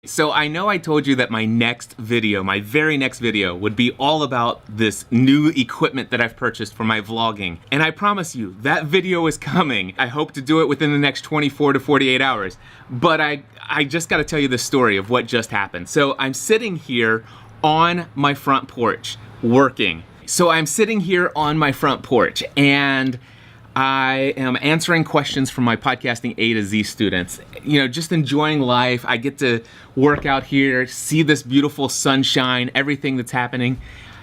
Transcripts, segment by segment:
So I know I told you that my very next video would be all about this new equipment that I've purchased for my vlogging. And I promise you, that video is coming. I hope to do it within the next 24 to 48 hours. But I just gotta tell you the story of what just happened. So I'm sitting here on my front porch working. And I am answering questions from my Podcasting A to Z students. You know, just enjoying life. I get to work out here, see this beautiful sunshine, everything that's happening.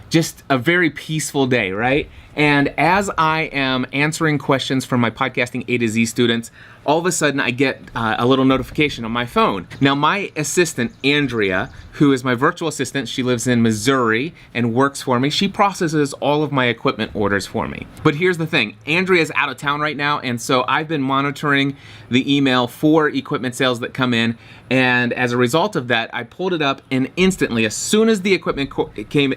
Just a very peaceful day, right? And as I am answering questions from my Podcasting A to Z students, all of a sudden I get a little notification on my phone. Now my assistant, Andrea, who is my virtual assistant, she lives in Missouri and works for me. She processes all of my equipment orders for me. But here's the thing, Andrea's out of town right now, and so I've been monitoring the email for equipment sales that come in, and as a result of that, I pulled it up, and instantly, as soon as the equipment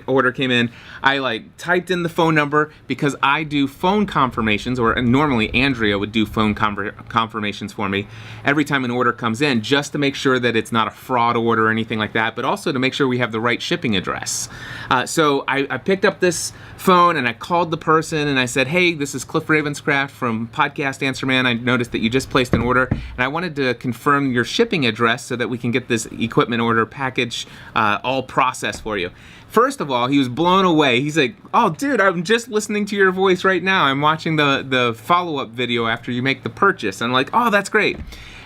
order came in, I typed in the phone number, because I do phone confirmations, or normally Andrea would do phone confirmations for me every time an order comes in, just to make sure that it's not a fraud order or anything like that, but also to make sure we have the right shipping address. So I picked up this phone and I called the person and I said, hey, this is Cliff Ravenscraft from Podcast Answer Man. I noticed that you just placed an order and I wanted to confirm your shipping address so that we can get this equipment order package all processed for you. First of all, he was blown away. He's like, oh, dude, I'm just listening to your voice right now. I'm watching the follow-up video after you make the purchase. I'm like, oh, that's great.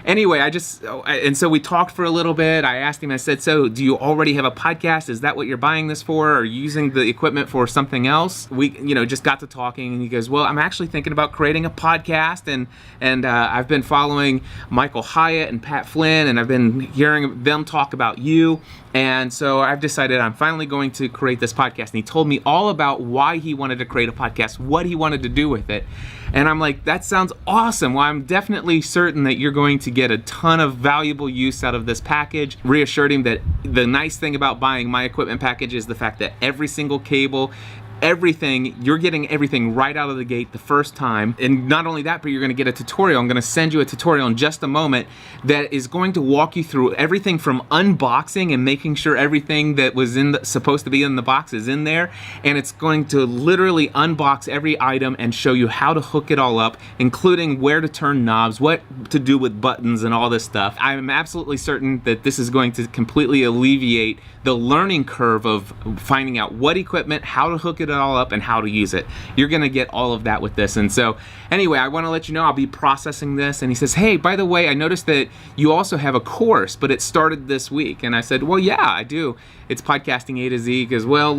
Anyway, and so we talked for a little bit. I asked him, I said, so do you already have a podcast? Is that what you're buying this for? Or are you using the equipment for something else? We, just got to talking, and he goes, well, I'm actually thinking about creating a podcast, and I've been following Michael Hyatt and Pat Flynn, and I've been hearing them talk about you. And so I've decided I'm finally going to create this podcast. And he told me all about why he wanted to create a podcast, what he wanted to do with it. And I'm like, that sounds awesome. Well, I'm definitely certain that you're going to get a ton of valuable use out of this package. Reassured him that the nice thing about buying my equipment package is the fact that every single cable, everything, you're getting everything right out of the gate the first time. And not only that, but you're gonna get a tutorial. I'm gonna send you a tutorial in just a moment that is going to walk you through everything from unboxing and making sure everything that was supposed to be in the box is in there. And it's going to literally unbox every item and show you how to hook it all up, including where to turn knobs, what to do with buttons and all this stuff. I'm absolutely certain that this is going to completely alleviate the learning curve of finding out what equipment, how to hook it all up, and how to use it. You're gonna get all of that with this. And so anyway, I wanna let you know I'll be processing this. And he says, hey, by the way, I noticed that you also have a course, but it started this week. And I said, well, yeah, I do. It's Podcasting A to Z. He goes, well,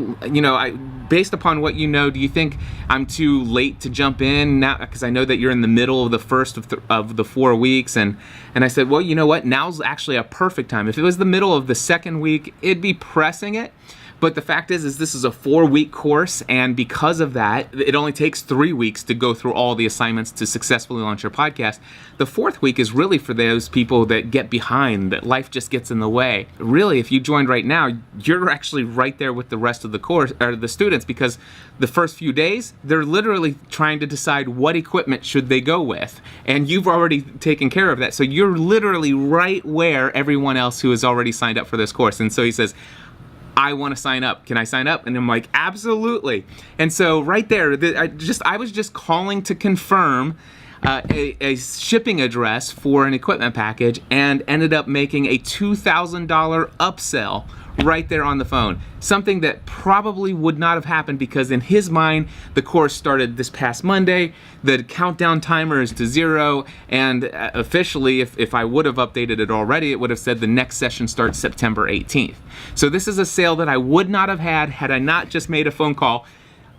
based upon what you know, do you think I'm too late to jump in now? Because I know that you're in the middle of the first of the 4 weeks. And I said, well, you know what? Now's actually a perfect time. If it was the middle of the second week, it'd be pressing it. But the fact is this is a 4-week course, and because of that, it only takes 3 weeks to go through all the assignments to successfully launch your podcast. The 4th week is really for those people that get behind, that life just gets in the way. Really, if you joined right now, you're actually right there with the rest of the course, or the students, because the first few days, they're literally trying to decide what equipment should they go with. And you've already taken care of that. So you're literally right where everyone else who has already signed up for this course. And so he says, I want to sign up. Can I sign up? And I'm like, absolutely. And so right there, I was just calling to confirm a shipping address for an equipment package, and ended up making a $2,000 upsell right there on the phone. Something that probably would not have happened, because in his mind, the course started this past Monday. The countdown timer is to 0, and officially, if I would have updated it already, it would have said the next session starts September 18th. So this is a sale that I would not have had I not just made a phone call.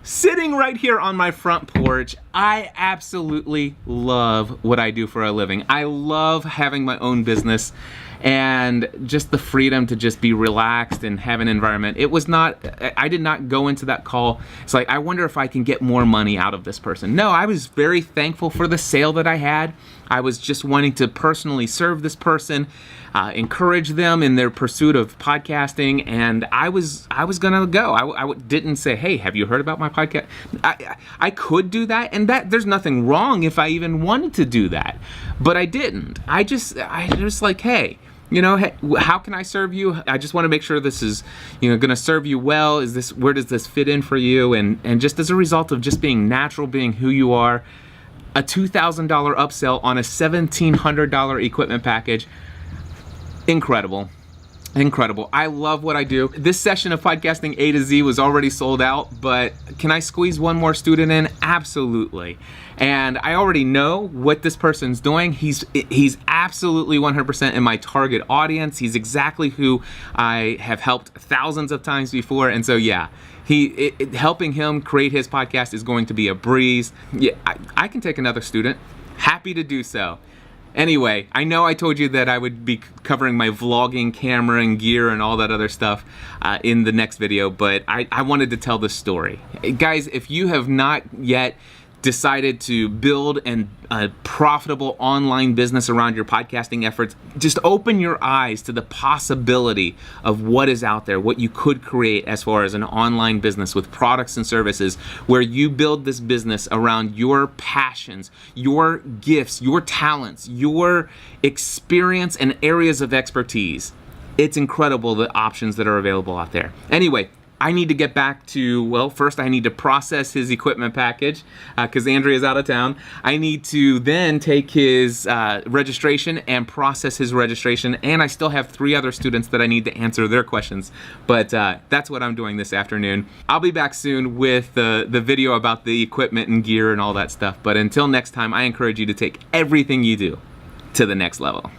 Sitting right here on my front porch, I absolutely love what I do for a living. I love having my own business and just the freedom to just be relaxed and have an environment. I did not go into that call. It's like, I wonder if I can get more money out of this person. No, I was very thankful for the sale that I had. I was just wanting to personally serve this person, encourage them in their pursuit of podcasting, and I was gonna go. I didn't say, hey, have you heard about my podcast? I could do that, and that there's nothing wrong if I even wanted to do that, but I didn't. I just like, hey, hey, how can I serve you? I just want to make sure this is, going to serve you well. Where does this fit in for you? And just as a result of just being natural, being who you are, a $2,000 upsell on a $1,700 equipment package. Incredible. I love what I do. This session of podcasting A to Z was already sold out, but can I squeeze one more student in? Absolutely. And I already know what this person's doing. He's absolutely 100% in my target audience. He's exactly who I have helped thousands of times before. And so, yeah, helping him create his podcast is going to be a breeze. Yeah, I can take another student. Happy to do so. Anyway, I know I told you that I would be covering my vlogging camera and gear and all that other stuff in the next video, but I wanted to tell this story. Guys, if you have not yet decided to build a profitable online business around your podcasting efforts, just open your eyes to the possibility of what is out there, what you could create as far as an online business with products and services where you build this business around your passions, your gifts, your talents, your experience and areas of expertise. It's incredible the options that are available out there. Anyway, I need to get back to, well, first I need to process his equipment package because Andrea's out of town. I need to then take his registration and process his registration, and I still have 3 other students that I need to answer their questions. But that's what I'm doing this afternoon. I'll be back soon with the video about the equipment and gear and all that stuff. But until next time, I encourage you to take everything you do to the next level.